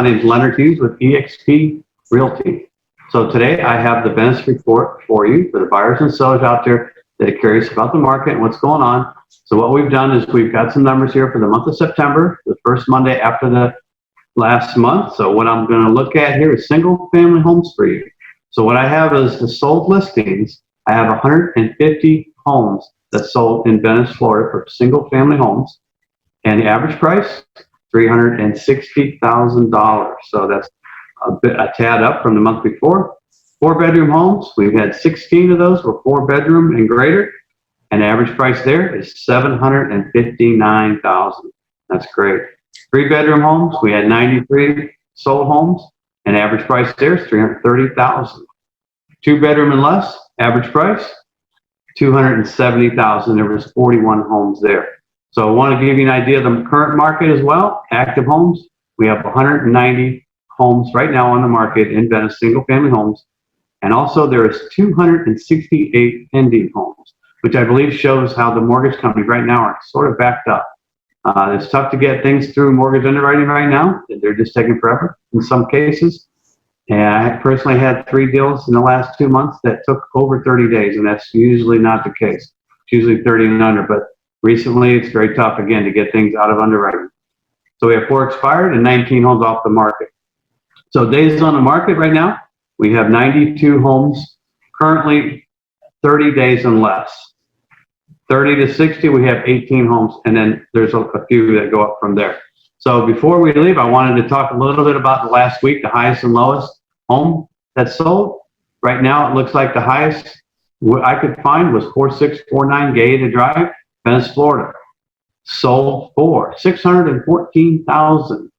name is Leonard Hughes with eXp Realty. So today I have the Venice report for you for the buyers and sellers out there that are curious about the market and what's going on. So what we've done is we've got some numbers here for the month of September, the first Monday after the last month. So what I'm going to look at here is single family homes for you. So what I have is the sold listings. I have 150 homes that sold in Venice, Florida for single family homes. And the average price, $360,000. So that's a tad up from the month before. 4-bedroom homes, we've had 16 of those were 4-bedroom and greater. And the average price there is $759,000. That's great. 3-bedroom homes, we had 93 sold homes, and average price there is $330,000. 2-bedroom and less, average price $270,000. There was 41 homes there. So I want to give you an idea of the current market as well. Active homes, we have 190 homes right now on the market in Venice, single family homes. And also there is 268 pending homes, which I believe shows how the mortgage companies right now are sort of backed up. It's tough to get things through mortgage underwriting right now. They're just taking forever in some cases. And I personally had 3 deals in the last 2 months that took over 30 days, and that's usually not the case. It's usually 30 and under, but recently it's very tough again to get things out of underwriting. So we have 4 expired and 19 homes off the market. So days on the market right now, we have 92 homes currently 30 days and less. 30 to 60, we have 18 homes, and then there's a few that go up from there. So before we leave, I wanted to talk a little bit about the last week, the highest and lowest home that sold. Right now, it looks like the highest I could find was 4649 Gated Drive, Venice, Florida. Sold for $614,000.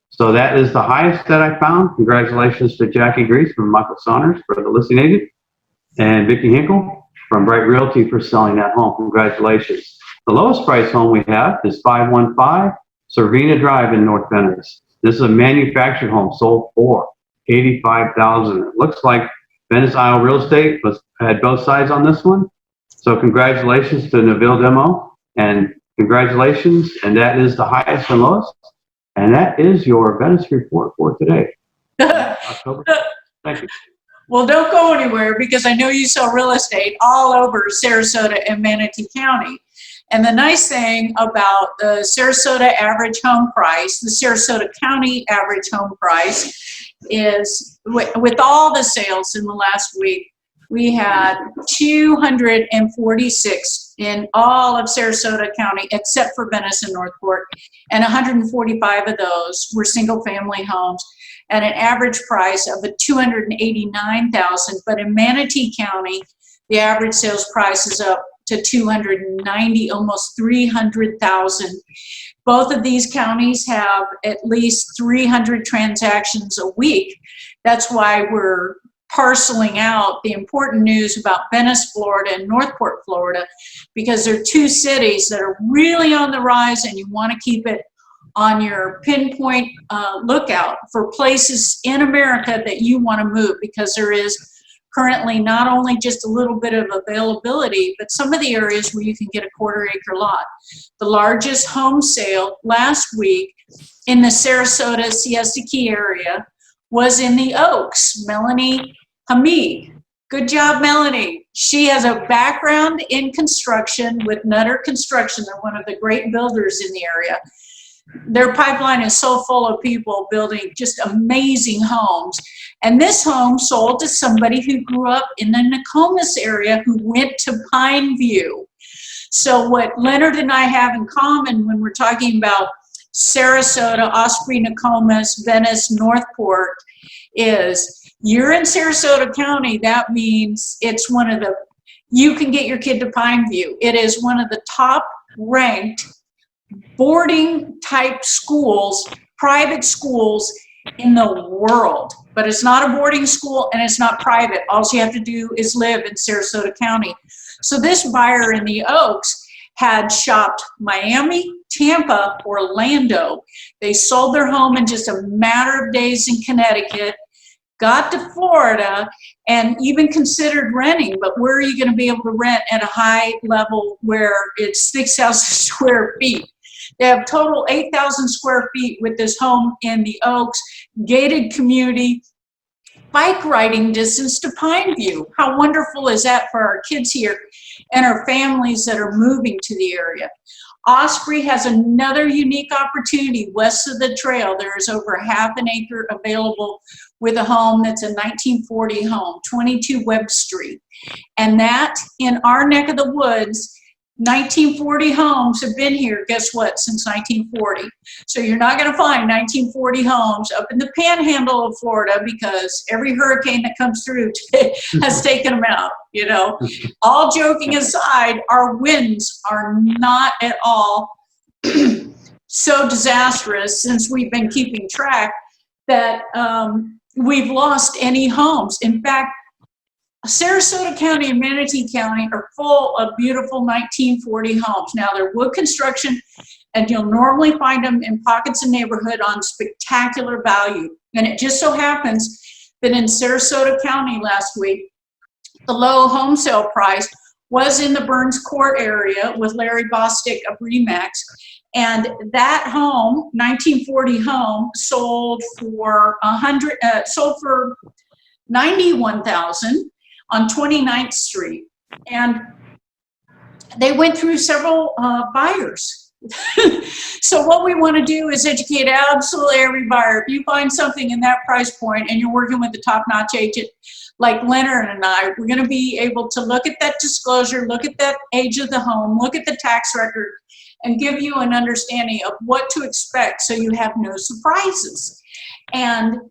So that is the highest that I found. Congratulations to Jackie Grease from Michael Saunders for the listing agent, and Vicki Hinkle from Bright Realty for selling that home. Congratulations. The lowest price home we have is 515 Cervina Drive in North Venice. This is a manufactured home sold for $85,000. It looks like Venice Isle Real Estate had both sides on this one. So congratulations to Neville Demo, and congratulations. And that is the highest and lowest. And that is your Venice report for today. October. Thank you. Well, don't go anywhere, because I know you sell real estate all over Sarasota and Manatee County. And the nice thing about the Sarasota average home price, the Sarasota County average home price, is with all the sales in the last week, we had 246 in all of Sarasota County except for Venice and Northport, and 145 of those were single family homes at an average price of $289,000. But in Manatee County, the average sales price is up to 290, almost 300,000. Both of these counties have at least 300 transactions a week. That's why we're parceling out the important news about Venice, Florida and Northport, Florida, because they're 2 cities that are really on the rise, and you want to keep it on your pinpoint lookout for places in America that you want to move, because there is currently not only just a little bit of availability, but some of the areas where you can get a 1/4 acre lot. The largest home sale last week in the Sarasota Siesta Key area was in the Oaks. Melanie Hamid. Good job, Melanie. She has a background in construction with Nutter Construction. They're one of the great builders in the area. Their pipeline is so full of people building just amazing homes. And this home sold to somebody who grew up in the Nokomis area, who went to Pine View. So what Leonard and I have in common when we're talking about Sarasota, Osprey, Nokomis, Venice, Northport, is you're in Sarasota County. That means it's one of the, you can get your kid to Pine View. It is one of the top ranked boarding type schools, private schools in the world. But it's not a boarding school and it's not private. All you have to do is live in Sarasota County. So this buyer in the Oaks had shopped Miami, Tampa, Orlando. They sold their home in just a matter of days in Connecticut, got to Florida, and even considered renting. But where are you going to be able to rent at a high level where it's 6,000 square feet? They have total 8,000 square feet with this home in the Oaks, gated community, bike riding distance to Pineview. How wonderful is that for our kids here and our families that are moving to the area? Osprey has another unique opportunity west of the trail. There is over half an acre available with a home that's a 1940 home, 22 Webb Street. And that, in our neck of the woods, 1940 homes have been here, guess what, since 1940. So you're not going to find 1940 homes up in the panhandle of Florida, because every hurricane that comes through has taken them out, you know. All joking aside, our winds are not at all so disastrous since we've been keeping track that we've lost any homes. In fact, Sarasota County and Manatee County are full of beautiful 1940 homes. Now, they're wood construction, and you'll normally find them in pockets of neighborhood on spectacular value. And it just so happens that in Sarasota County last week, the low home sale price was in the Burns Court area with Larry Bostic of Remax. And that home, 1940 home, sold for $91,000 on 29th Street. And they went through several buyers. So what we want to do is educate absolutely every buyer. If you find something in that price point and you're working with a top-notch agent like Leonard and I, we're going to be able to look at that disclosure, look at that age of the home, look at the tax record, and give you an understanding of what to expect so you have no surprises. And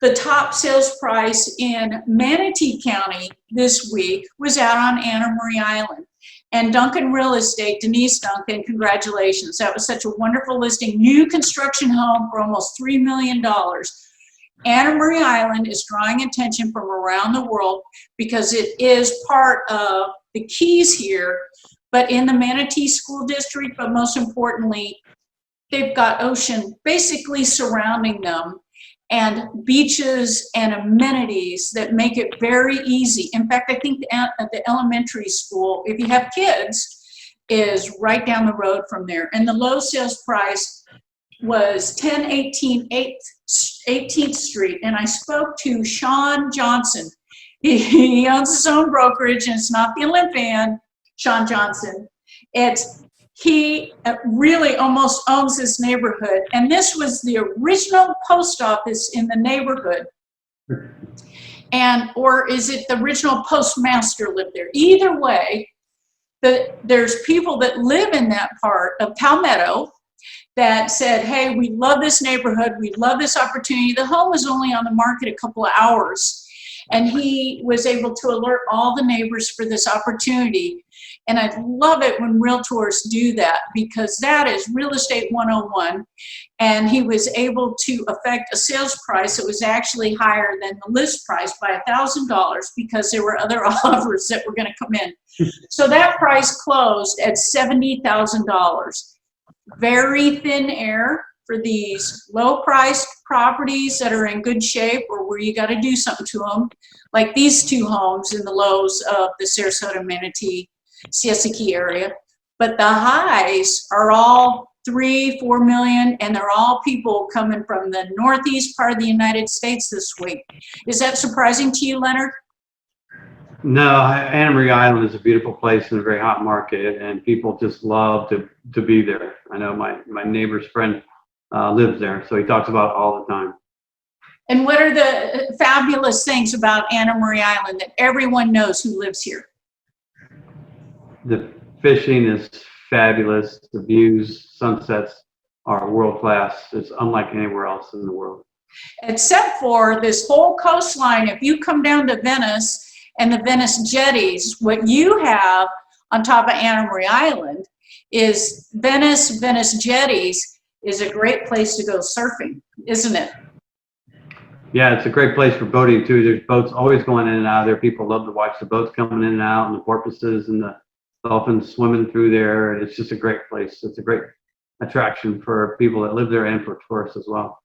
the top sales price in Manatee County this week was out on Anna Marie Island. And Duncan Real Estate, Denise Duncan, congratulations. That was such a wonderful listing. New construction home for almost $3 million. Anna Marie Island is drawing attention from around the world because it is part of the Keys here, but in the Manatee School District, but most importantly, they've got ocean basically surrounding them, and beaches and amenities that make it very easy. In fact, I think the elementary school, if you have kids, is right down the road from there. And the low sales price was 1018 18th Street. And I spoke to Sean Johnson. He owns his own brokerage, and it's not the Olympian, Sean Johnson. He really almost owns this neighborhood. And this was the original post office in the neighborhood. Or is it the original postmaster lived there? Either way, there's people that live in that part of Palmetto that said, hey, we love this neighborhood. We love this opportunity. The home was only on the market a couple of hours. And he was able to alert all the neighbors for this opportunity. And I love it when realtors do that, because that is real estate 101. And he was able to affect a sales price that was actually higher than the list price by $1,000, because there were other offers that were going to come in. So that price closed at $70,000. Very thin air for these low-priced properties that are in good shape, or where you got to do something to them, like these two homes in the lows of the Sarasota, Manatee, Siesta Key area. But the highs are all 3-4 million, and they're all people coming from the northeast part of the United States this week. Is that surprising to you, Leonard? No, Anna Marie Island is a beautiful place and a very hot market, and people just love to be there. I know my neighbor's friend lives there, so he talks about it all the time. And what are the fabulous things about Anna Marie Island that everyone knows who lives here? The fishing is fabulous. The views, sunsets are world class. It's unlike anywhere else in the world. Except for this whole coastline. If you come down to Venice and the Venice jetties, what you have on top of Anna Marie Island is Venice jetties is a great place to go surfing, isn't it? Yeah, it's a great place for boating too. There's boats always going in and out of there. People love to watch the boats coming in and out, and the porpoises and the dolphins swimming through there. It's just a great place. It's a great attraction for people that live there and for tourists as well.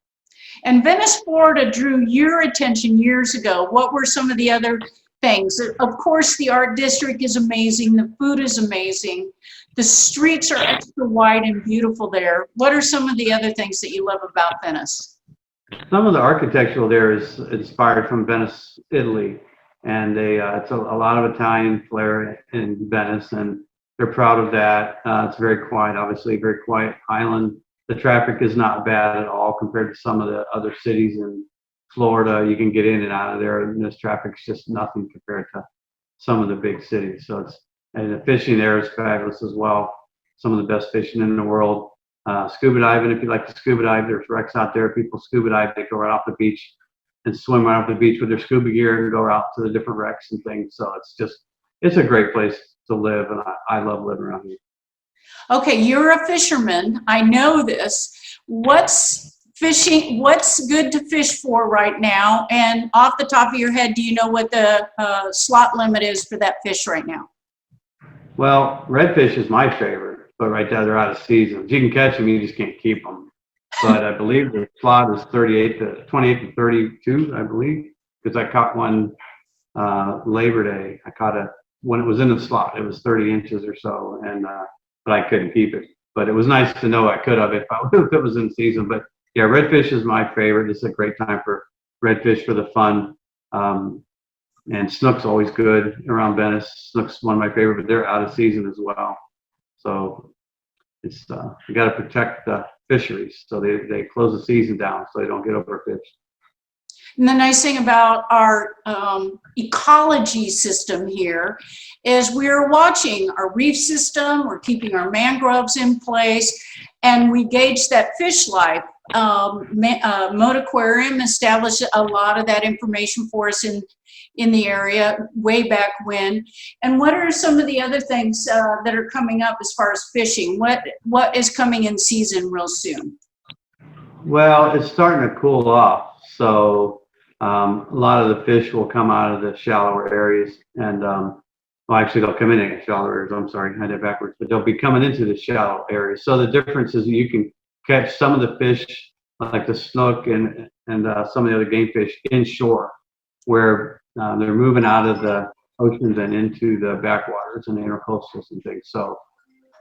And Venice, Florida drew your attention years ago. What were some of the other things. Of course, the art district is amazing. The food is amazing. The streets are extra wide and beautiful there. What are some of the other things that you love about Venice? Some of the architectural there is inspired from Venice, Italy, and it's a lot of Italian flair in Venice, and they're proud of that. It's very quiet, obviously, very quiet island. The traffic is not bad at all compared to some of the other cities in Florida. You can get in and out of there, and this traffic's just nothing compared to some of the big cities. So and the fishing there is fabulous as well. Some of the best fishing in the world. Scuba diving, if you like to scuba dive, there's wrecks out there. People scuba dive, they go right off the beach and swim right off the beach with their scuba gear and go out to the different wrecks and things. So it's a great place to live, and I love living around here. Okay, you're a fisherman. I know this. What's good to fish for right now? And off the top of your head, do you know what the slot limit is for that fish right now? Well, redfish is my favorite, but right now they're out of season. You can catch them, you just can't keep them. But I believe the slot is 28 to 32, I believe, because I caught one Labor Day. I caught it when it was in the slot. It was 30 inches or so, and but I couldn't keep it. But it was nice to know I could have if it was in season. But yeah, redfish is my favorite. It's a great time for redfish for the fun. And snook's always good around Venice. Snook's one of my favorite, but they're out of season as well. So it's you got to protect the fisheries. So they close the season down so they don't get overfished. And the nice thing about our ecology system here is we're watching our reef system, we're keeping our mangroves in place, and we gauge that fish life. Moat Aquarium established a lot of that information for us in the area way back when. And what are some of the other things that are coming up as far as fishing? What is coming in season real soon? Well, it's starting to cool off, so a lot of the fish will come out of the shallower areas, and well, actually they'll come in at shallower areas. I'm sorry, I had it backwards, but they'll be coming into the shallow areas. So the difference is you can catch some of the fish like the snook and some of the other game fish inshore, where they're moving out of the oceans and into the backwaters and the intercoastals and things. So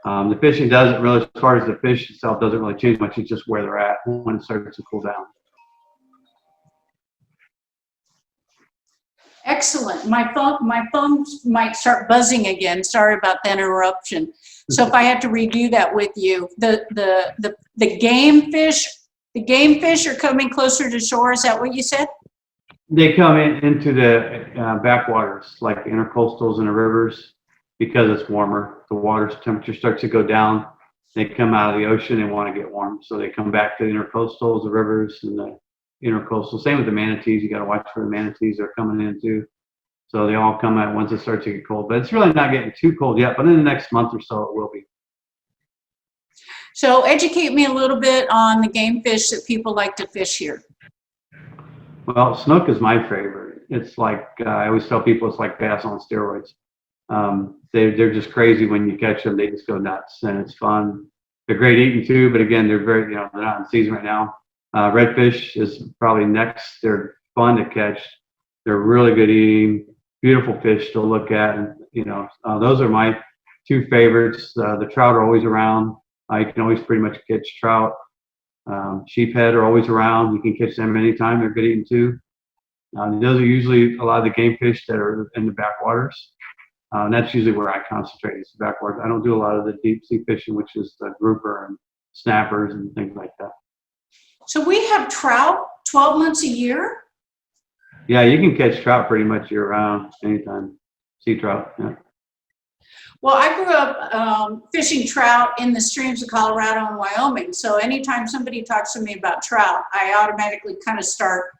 the fishing doesn't really, as far as the fish itself, doesn't really change much. It's just where they're at when it starts to cool down. Excellent. My phone might start buzzing again. Sorry about that interruption. So if I had to redo that with you, the game fish are coming closer to shore. Is that what you said? They come into the backwaters, like the intercoastals and the rivers, because it's warmer. The water's temperature starts to go down. They come out of the ocean and want to get warm, so they come back to the intercoastals, the rivers, and the intercoastal. Same with the manatees. You got to watch for the manatees that are coming in too. So they all come out once it starts to get cold. But it's really not getting too cold yet. But in the next month or so, it will be. So educate me a little bit on the game fish that people like to fish here. Well, snook is my favorite. It's like I always tell people, it's like bass on steroids. They're just crazy when you catch them. They just go nuts, and it's fun. They're great eating too, but again, they're very, they're not in season right now. Redfish is probably next. They're fun to catch. They're really good eating, beautiful fish to look at, and those are my two favorites. The trout are always around. You can always pretty much catch trout. Sheephead are always around. You can catch them anytime. They're good eating too. Those are usually a lot of the game fish that are in the backwaters. And that's usually where I concentrate, is the backwaters. I don't do a lot of the deep sea fishing, which is the grouper and snappers and things like that. So we have trout 12 months a year? Yeah, you can catch trout pretty much year round, anytime. Sea trout, yeah. Well, I grew up fishing trout in the streams of Colorado and Wyoming. So anytime somebody talks to me about trout, I automatically kind of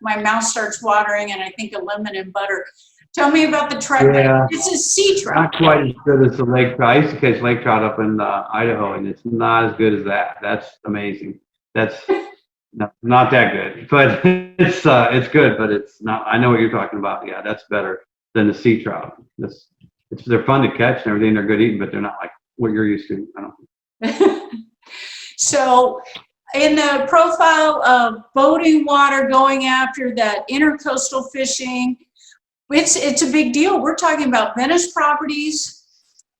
my mouth starts watering, and I think of lemon and butter. Tell me about the trout. Yeah, this is sea trout. not quite as good as the lake trout. I used to catch lake trout up in Idaho, and it's not as good as that. That's amazing. That's not that good, but it's good, but it's not. I know what you're talking about. Yeah, that's better than the sea trout. They're fun to catch and everything. They're good eating, but they're not like what you're used to. I don't think. So in the profile of boating water, going after that intercoastal fishing, It's a big deal. We're talking about Venice properties,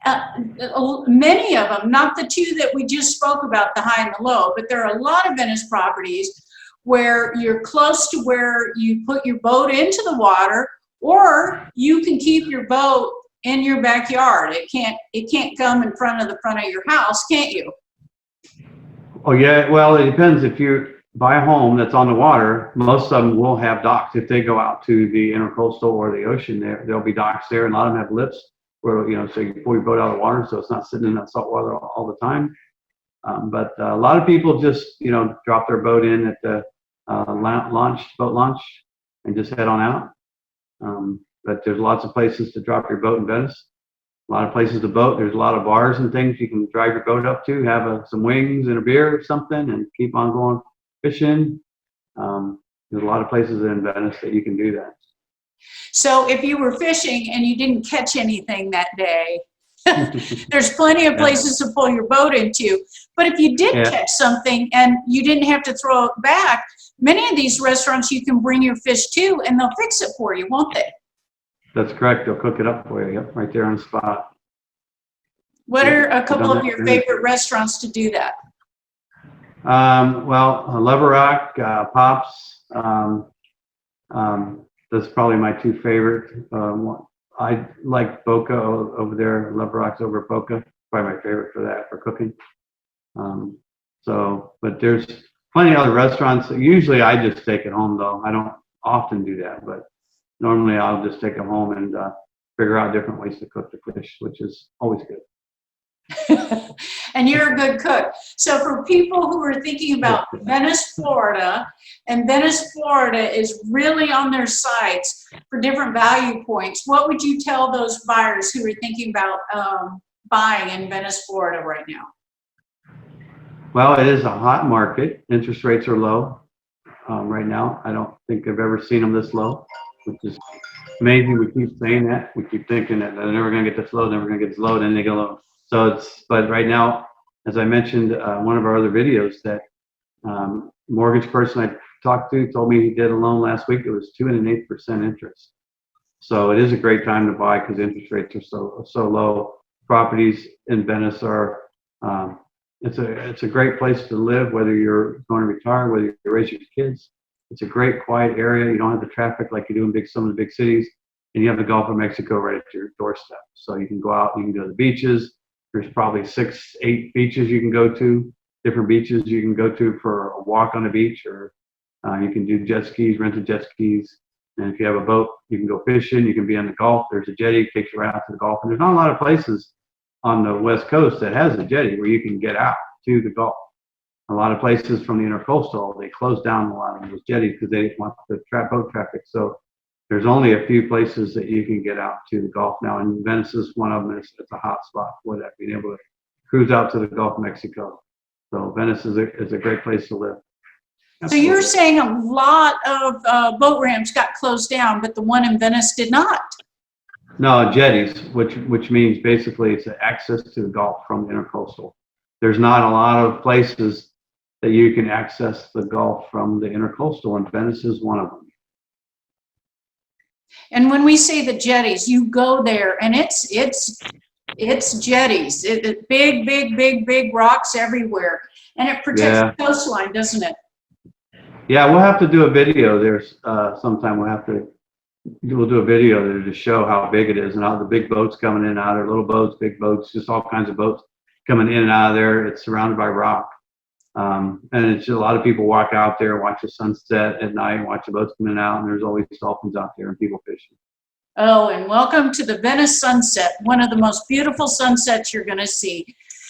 many of them, not the two that we just spoke about, the high and the low, but there are a lot of Venice properties where you're close to where you put your boat into the water, or you can keep your boat in your backyard. It can't come in front of the front of your house, can't you? Oh yeah, well, it depends. If you buy a home that's on the water, most of them will have docks. If they go out to the intercoastal or the ocean, there'll be docks there, and a lot of them have lifts where, you know, so you can pull your boat out of the water, so it's not sitting in that salt water all the time. But a lot of people just, you know, drop their boat in at the boat launch, and just head on out. But there's lots of places to drop your boat in Venice. A lot of places to boat. There's a lot of bars and things you can drive your boat up to, have some wings and a beer or something, and keep on going fishing. There's a lot of places in Venice that you can do that. So if you were fishing and you didn't catch anything that day, there's plenty of places to pull your boat into. But if you did catch something and you didn't have to throw it back, many of these restaurants you can bring your fish to and they'll fix it for you, won't they? That's correct. They'll cook it up for you. Yep, right there on the spot. What are a couple of your favorite restaurants to do that? Well, Lever Rock, Pops. That's probably my two favorite. I like Boca over there. Lever Rock's over Boca. Probably my favorite for that, for cooking. But there's plenty of other restaurants. Usually I just take it home though. I don't often do that, but normally I'll just take them home and figure out different ways to cook the fish, which is always good. And you're a good cook. So for people who are thinking about Venice, Florida, and Venice, Florida is really on their sites for different value points, what would you tell those buyers who are thinking about buying in Venice, Florida right now? Well, it is a hot market. Interest rates are low right now. I don't think I've ever seen them this low, which is amazing. We keep saying that. We keep thinking that they're never going to get this low, never going to get this low, then they go low. But right now, as I mentioned, one of our other videos, that mortgage person I talked to told me he did a loan last week. It was 2.8% interest. So it is a great time to buy because interest rates are so low. Properties in Venice are, it's a great place to live, whether you're going to retire, whether you're raising your kids. It's a great quiet area. You don't have the traffic like you do in some of the big cities, and you have the Gulf of Mexico right at your doorstep. So you can go out, you can go to the beaches. There's probably 6, 8 beaches you can go to, different beaches you can go to for a walk on the beach, or you can do jet skis, rented jet skis. And if you have a boat, you can go fishing, you can be on the Gulf. There's a jetty that takes you right out to the Gulf. And there's not a lot of places on the West Coast that has a jetty where you can get out to the Gulf. A lot of places from the intercoastal, they closed down a lot of those jetties because they didn't want the boat traffic. So there's only a few places that you can get out to the Gulf now, and Venice is one of them. It's a hot spot for that, being able to cruise out to the Gulf of Mexico. So Venice is a great place to live. So you're saying a lot of boat ramps got closed down, but the one in Venice did not? No, jetties, which means basically it's access to the Gulf from the intercoastal. There's not a lot of places that you can access the Gulf from the intercoastal, and Venice is one of them. And when we say the jetties, you go there and it's jetties, big rocks everywhere, and it protects the coastline, doesn't it? Yeah, we'll have to do a video there sometime. We'll do a video there to show how big it is and how the big boats coming in and out. There little boats, big boats, just all kinds of boats coming in and out of there. It's surrounded by rock. And it's just a lot of people walk out there, watch the sunset at night, watch the boats coming out, and there's always dolphins out there and people fishing. Oh, and welcome to the Venice sunset, one of the most beautiful sunsets you're going to see.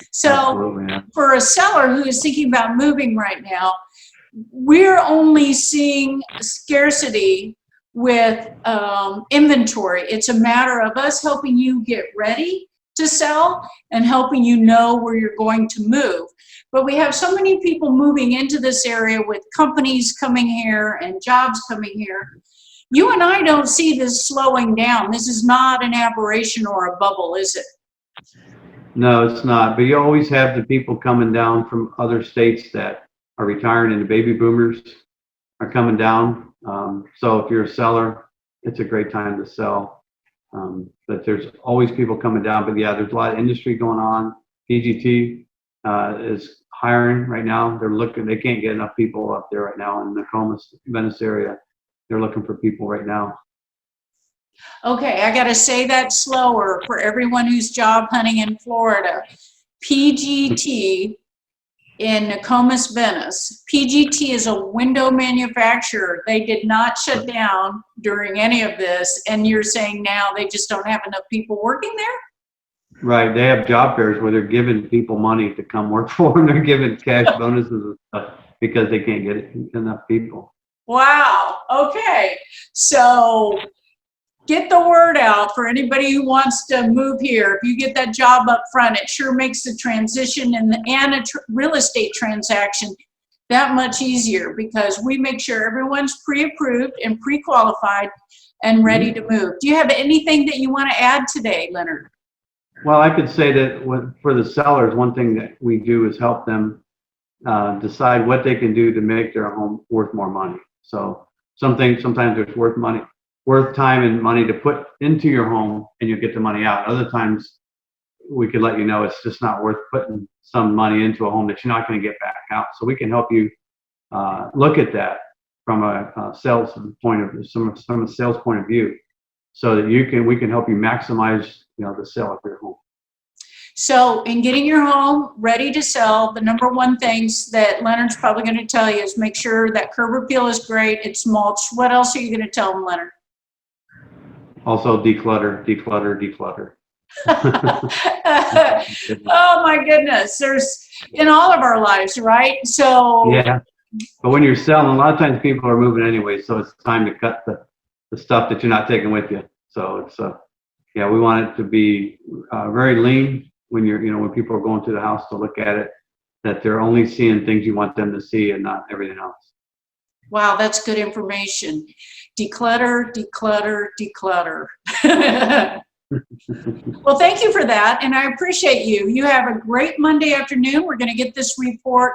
So for a seller who is thinking about moving right now, we're only seeing scarcity with inventory. It's a matter of us helping you get ready to sell and helping you know where you're going to move. But we have so many people moving into this area with companies coming here and jobs coming here. You and I don't see this slowing down. This is not an aberration or a bubble, is it? No, it's not. But you always have the people coming down from other states that are retiring, and the baby boomers are coming down. So if you're a seller, it's a great time to sell. But there's always people coming down. But yeah, there's a lot of industry going on. PGT is hiring right now. They're looking. They can't get enough people up there right now in the Nokomis, Venice area. They're looking for people right now. Okay, I got to say that slower for everyone who's job hunting in Florida. PGT in Nokomis, Venice. PGT is a window manufacturer. They did not shut down during any of this, and you're saying now they just don't have enough people working there? Right. They have job fairs where they're giving people money to come work for them. They're giving cash bonuses and stuff because they can't get enough people. Wow. Okay. So get the word out for anybody who wants to move here. If you get that job up front, it sure makes the transition and a real estate transaction that much easier, because we make sure everyone's pre-approved and pre-qualified and ready to move. Do you have anything that you want to add today, Leonard? Well, I could say that for the sellers, one thing that we do is help them decide what they can do to make their home worth more money. So sometimes it's worth time and money to put into your home, and you get the money out. Other times we could let you know it's just not worth putting some money into a home that you're not going to get back out. So we can help you look at that from a sales point of from a sales point of view, so that we can help you maximize the sale of your home. So in getting your home ready to sell, the number one things that Leonard's probably going to tell you is make sure that curb appeal is great, it's mulched. What else are you going to tell them, Leonard? Also declutter. Oh my goodness, there's in all of our lives, right? So yeah, but when you're selling, a lot of times people are moving anyway, so it's time to cut the stuff that you're not taking with you. So it's yeah, we want it to be very lean when when people are going to the house to look at it, that they're only seeing things you want them to see and not everything else. Wow, that's good information. Declutter, declutter, declutter. Well, thank you for that, and I appreciate you. You have a great Monday afternoon. We're going to get this report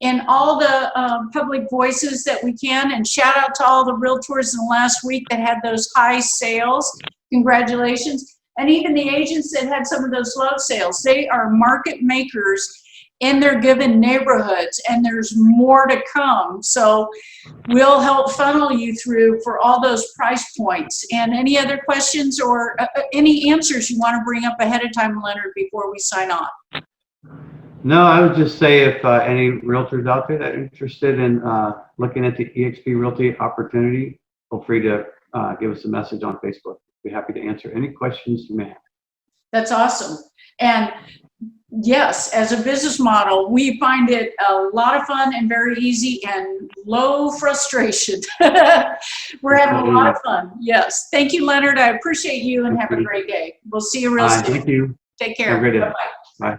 in all the public voices that we can, and shout out to all the realtors in the last week that had those high sales. Congratulations. And even the agents that had some of those low sales. They are market makers in their given neighborhoods, and there's more to come. So we'll help funnel you through for all those price points. And any other questions or any answers you want to bring up ahead of time, Leonard, before we sign off? No, I would just say if any realtors out there that are interested in looking at the eXp Realty opportunity, feel free to give us a message on Facebook. Be happy to answer any questions you may have. That's awesome. And yes, as a business model, we find it a lot of fun and very easy and low frustration. We're having a lot of fun. Yes. Thank you, Leonard. I appreciate you, and have a great day. We'll see you real soon. Thank you. Take care. Have a great day. Bye-bye. Bye.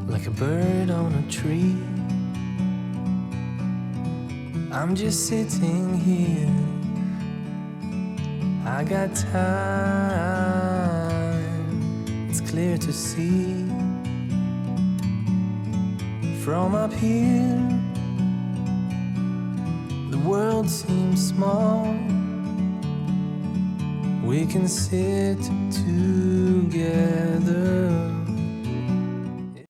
Like a bird on a tree, I'm just sitting here. I got time, it's clear to see. From up here, the world seems small. We can sit together.